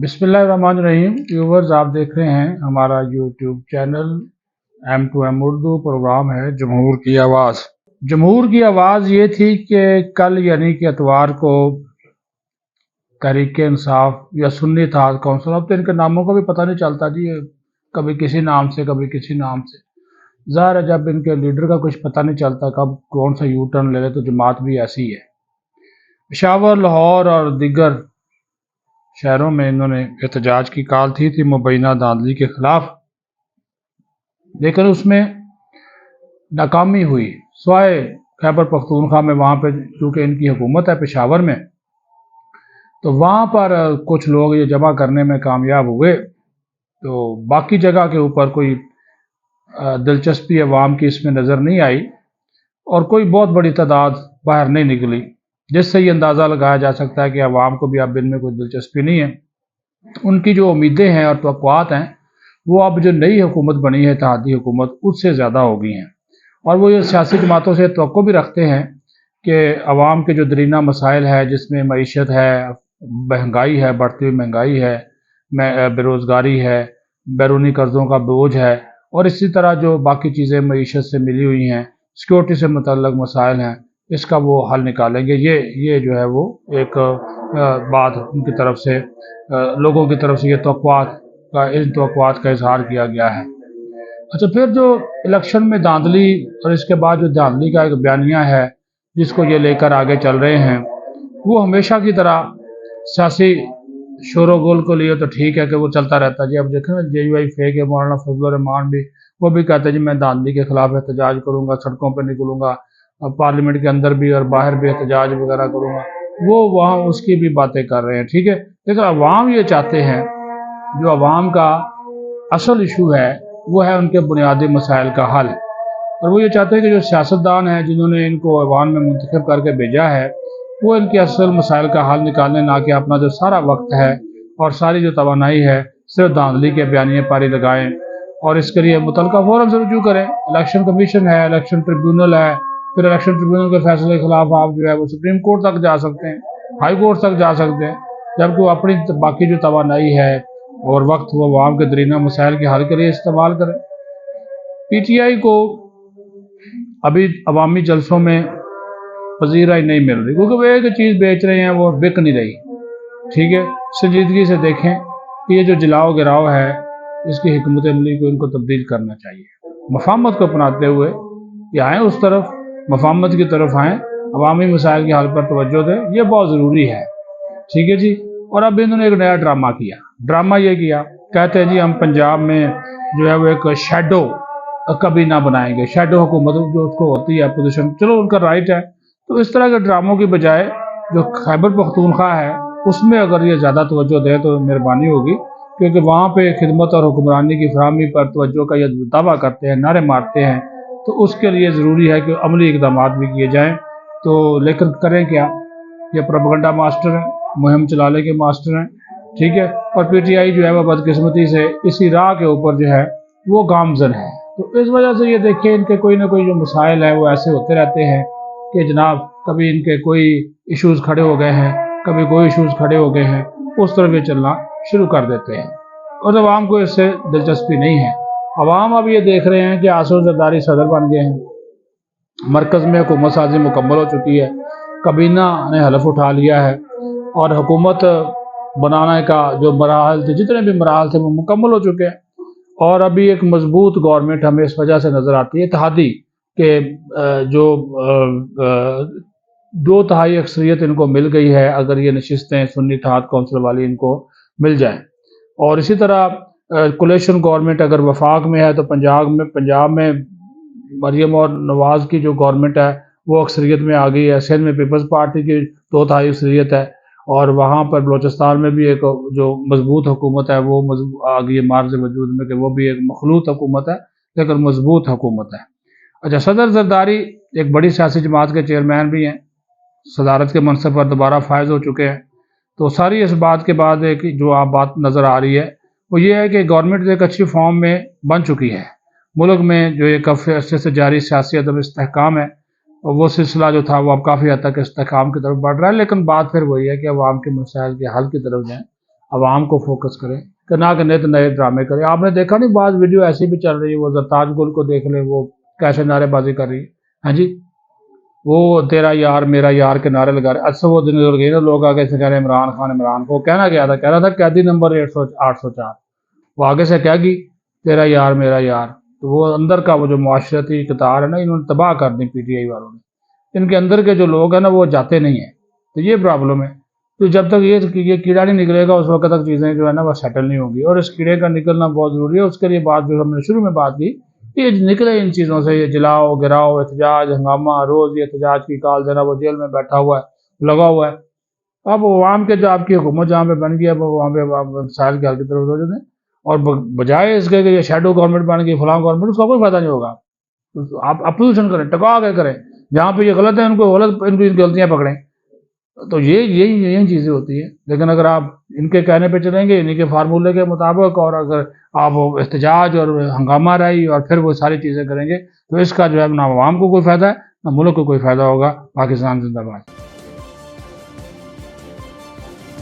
بسم اللہ الرحمن الرحیم ویورز، آپ دیکھ رہے ہیں ہمارا YouTube channel M2M Urdu. Programme ہے جمہور کی آواز۔ جمہور کی آواز یہ تھی کہ کل یعنی کہ اتوار کو تحریک انصاف یا سنی اتحاد کونسل، اب تو ان کے ناموں کا بھی پتہ نہیں چلتا جی، کبھی کسی نام سے کبھی کسی نام سے۔ ظاہر ہے جب ان کے لیڈر کا کچھ پتہ نہیں چلتا کب کون سا یو ٹرن لے لے، تو جماعت بھی ایسی ہے۔ پشاور، لاہور اور دیگر شہروں میں انہوں نے احتجاج کی کال تھی مبینہ دھاندلی کے خلاف، لیکن اس میں ناکامی ہوئی، سوائے خیبر پختونخوا میں۔ وہاں پہ چونکہ ان کی حکومت ہے پشاور میں، تو وہاں پر کچھ لوگ یہ جمع کرنے میں کامیاب ہوئے، تو باقی جگہ کے اوپر کوئی دلچسپی عوام کی اس میں نظر نہیں آئی، اور کوئی بہت بڑی تعداد باہر نہیں نکلی، جس سے یہ اندازہ لگایا جا سکتا ہے کہ عوام کو بھی اب ان میں کوئی دلچسپی نہیں ہے۔ ان کی جو امیدیں ہیں اور توقعات ہیں وہ اب جو نئی حکومت بنی ہے اتحادی حکومت، اس سے زیادہ ہو گئی ہیں، اور وہ یہ سیاسی جماعتوں سے توقع بھی رکھتے ہیں کہ عوام کے جو درینہ مسائل ہے، جس میں معیشت ہے، مہنگائی ہے، بڑھتی ہوئی مہنگائی ہے، بے روزگاری ہے، بیرونی قرضوں کا بوجھ ہے، اور اسی طرح جو باقی چیزیں معیشت سے ملی ہوئی ہیں، سیکورٹی سے متعلق مسائل ہیں، اس کا وہ حل نکالیں گے۔ یہ جو ہے وہ ایک بات ان کی طرف سے، لوگوں کی طرف سے یہ ان توقعات کا اظہار کیا گیا ہے۔ اچھا، پھر جو الیکشن میں دھاندلی اور اس کے بعد جو دھاندلی کا ایک بیانیہ ہے جس کو یہ لے کر آگے چل رہے ہیں، وہ ہمیشہ کی طرح سیاسی شور و گل کو لیے تو ٹھیک ہے کہ وہ چلتا رہتا ہے جی۔ اب دیکھیں نا JUI فیک ہے، مولانا فضل الرحمان بھی، وہ بھی کہتے ہیں جی میں دھاندلی کے خلاف احتجاج کروں گا، سڑکوں پہ نکلوں گا، پارلیمنٹ کے اندر بھی اور باہر بھی احتجاج وغیرہ کروں گا، وہ وہاں اس کی بھی باتیں کر رہے ہیں، ٹھیک ہے۔ لیکن عوام یہ چاہتے ہیں، جو عوام کا اصل ایشو ہے وہ ہے ان کے بنیادی مسائل کا حل، اور وہ یہ چاہتے ہیں کہ جو سیاستدان ہیں جنہوں نے ان کو ایوان میں منتخب کر کے بھیجا ہے، وہ ان کے اصل مسائل کا حل نکالنے، نہ کہ اپنا جو سارا وقت ہے اور ساری جو توانائی ہے صرف دھاندلی کے بیانیے پاری لگائیں، اور اس کے لیے متعلقہ فورم سے رجوع کریں۔ الیکشن کمیشن ہے، الیکشن ٹریبیونل ہے، پھر الیکشن ٹریبیونل کے فیصلے کے خلاف آپ جو ہے وہ سپریم کورٹ تک جا سکتے ہیں، ہائی کورٹ تک جا سکتے ہیں، جبکہ وہ اپنی باقی جو توانائی ہے اور وقت وہ عوام کے درینہ مسائل کے حل کے لیے استعمال کریں۔ PTI کو ابھی عوامی جلسوں میں پذیرائی نہیں مل رہی، کیونکہ وہ ایک چیز بیچ رہے ہیں، وہ بک نہیں رہی، ٹھیک ہے۔ سنجیدگی سے دیکھیں کہ یہ جو جلاؤ گراؤ ہے، اس کی حکمت عملی کو ان کو تبدیل کرنا چاہیے، مفاہمت کو اپناتے ہوئے یہ آئیں، اس طرف مفاہمت کی طرف آئیں، عوامی مسائل کے حل پر توجہ دیں، یہ بہت ضروری ہے، ٹھیک ہے جی۔ اور اب انہوں نے ایک نیا ڈرامہ کیا، یہ کیا، کہتے ہیں جی ہم پنجاب میں جو ہے وہ ایک شیڈو کبھی نہ بنائیں گے، شیڈو حکومت جو اس کو ہوتی ہے اپوزیشن، چلو ان کا رائٹ ہے۔ تو اس طرح کے ڈراموں کی بجائے جو خیبر پختونخوا ہے اس میں اگر یہ زیادہ توجہ دیں تو مہربانی ہوگی، کیونکہ وہاں پہ خدمت اور حکمرانی کی فراہمی پر توجہ کا یہ دعویٰ کرتے ہیں، نعرے مارتے ہیں، تو اس کے لیے ضروری ہے کہ عملی اقدامات بھی کیے جائیں۔ تو لیکن کریں کیا، یہ پروپیگنڈا ماسٹر ہیں، مہم چلانے کے ماسٹر ہیں، ٹھیک ہے۔ اور PTI جو ہے وہ بدقسمتی سے اسی راہ کے اوپر جو ہے وہ گامزن ہے۔ تو اس وجہ سے یہ دیکھیں ان کے کوئی نہ کوئی جو مسائل ہیں وہ ایسے ہوتے رہتے ہیں کہ جناب کبھی ان کے کوئی ایشوز کھڑے ہو گئے ہیں، کبھی کوئی ایشوز کھڑے ہو گئے ہیں، اس طرف یہ چلنا شروع کر دیتے ہیں، اور عوام کو اس سے دلچسپی نہیں ہے۔ عوام اب یہ دیکھ رہے ہیں کہ آصف زرداری صدر بن گئے ہیں، مرکز میں حکومت سازی مکمل ہو چکی ہے، کابینہ نے حلف اٹھا لیا ہے، اور حکومت بنانے کا جو مراحل تھے، جتنے بھی مراحل تھے وہ مکمل ہو چکے ہیں، اور ابھی ایک مضبوط گورنمنٹ ہمیں اس وجہ سے نظر آتی ہے اتحادی کہ جو 2/3 اکثریت ان کو مل گئی ہے، اگر یہ نشستیں سنی اتحاد کونسل والی ان کو مل جائیں۔ اور اسی طرح کولیشن گورنمنٹ اگر وفاق میں ہے تو پنجاب میں مریم اور نواز کی جو گورنمنٹ ہے وہ اکثریت میں آ گئی ہے، سندھ میں پیپلز پارٹی کی 2/3 اکثریت ہے، اور وہاں پر بلوچستان میں بھی ایک جو مضبوط حکومت ہے وہ آ گئی ہے مارز وجود میں، کہ وہ بھی ایک مخلوط حکومت ہے لیکن مضبوط حکومت ہے۔ اچھا، صدر زرداری ایک بڑی سیاسی جماعت کے چیئرمین بھی ہیں، صدارت کے منصب پر دوبارہ فائز ہو چکے ہیں۔ تو ساری اس بات کے بعد ایک جو آپ بات نظر آ رہی ہے وہ یہ ہے کہ گورنمنٹ ایک اچھی فارم میں بن چکی ہے، ملک میں جو ایک عرصے سے جاری سیاسی عدم استحکام ہے وہ سلسلہ جو تھا وہ اب کافی حد تک استحکام کی طرف بڑھ رہا ہے، لیکن بات پھر وہی ہے کہ عوام کے مسائل کے حل کی طرف جائیں، عوام کو فوکس کریں کہ نہ کہ نئے ڈرامے کریں. آپ نے دیکھا نہیں بعض ویڈیو ایسی بھی چل رہی ہے, وہ زرتاج گل کو دیکھ لیں, وہ کیسے نعرے بازی کر رہی ہے. ہاں جی, وہ تیرا یار میرا یار کے نعرے لگا رہے. اچھا وہ دن گئے نا, لوگ آگے سے کہہ رہے ہیں عمران کو کہنا کیا تھا, کہہ رہا تھا قیدی نمبر 804. وہ آگے سے کہہ گی تیرا یار میرا یار. تو وہ اندر کا وہ جو معاشرتی قطار ہے نا, انہوں نے تباہ کر دی پی ٹی آئی والوں نے. ان کے اندر کے جو لوگ ہیں نا وہ جاتے نہیں ہیں. تو یہ پرابلم ہے. تو جب تک یہ کیڑا نہیں نکلے گا اس وقت تک چیزیں جو ہے نا وہ سیٹل نہیں ہوگی. اور اس کیڑے کا نکلنا بہت ضروری ہے. اس کے لیے بات جو ہم نے شروع میں بات کی, یہ نکلے ان چیزوں سے, یہ جلاؤ گراؤ احتجاج ہنگامہ, روز یہ احتجاج کی کال دینا, وہ جیل میں بیٹھا ہوا ہے لگا ہوا ہے. اب عوام کے جو آپ کی حکومت جہاں پہ بن گئی ہے وہاں پہ مسائل کے حل کی طرف ہو جاتے ہیں, اور بجائے اس کے کہ یہ شیڈو گورنمنٹ بن گئی فلاں گورنمنٹ, اس کا کوئی فائدہ نہیں ہوگا. آپ اپوزیشن کریں, ٹکا کے کریں, جہاں پہ یہ غلط ہے ان کو غلط, ان کی غلطیاں پکڑیں. تو یہی چیزیں ہوتی ہیں. لیکن اگر آپ ان کے کہنے پہ چلیں گے, انہیں کے فارمولے کے مطابق, اور اگر آپ احتجاج اور ہنگامہ رائی اور پھر وہ ساری چیزیں کریں گے, تو اس کا جو ہے نہ عوام کو کوئی فائدہ ہے نہ ملک کو کوئی فائدہ ہوگا. پاکستان زندہ باد.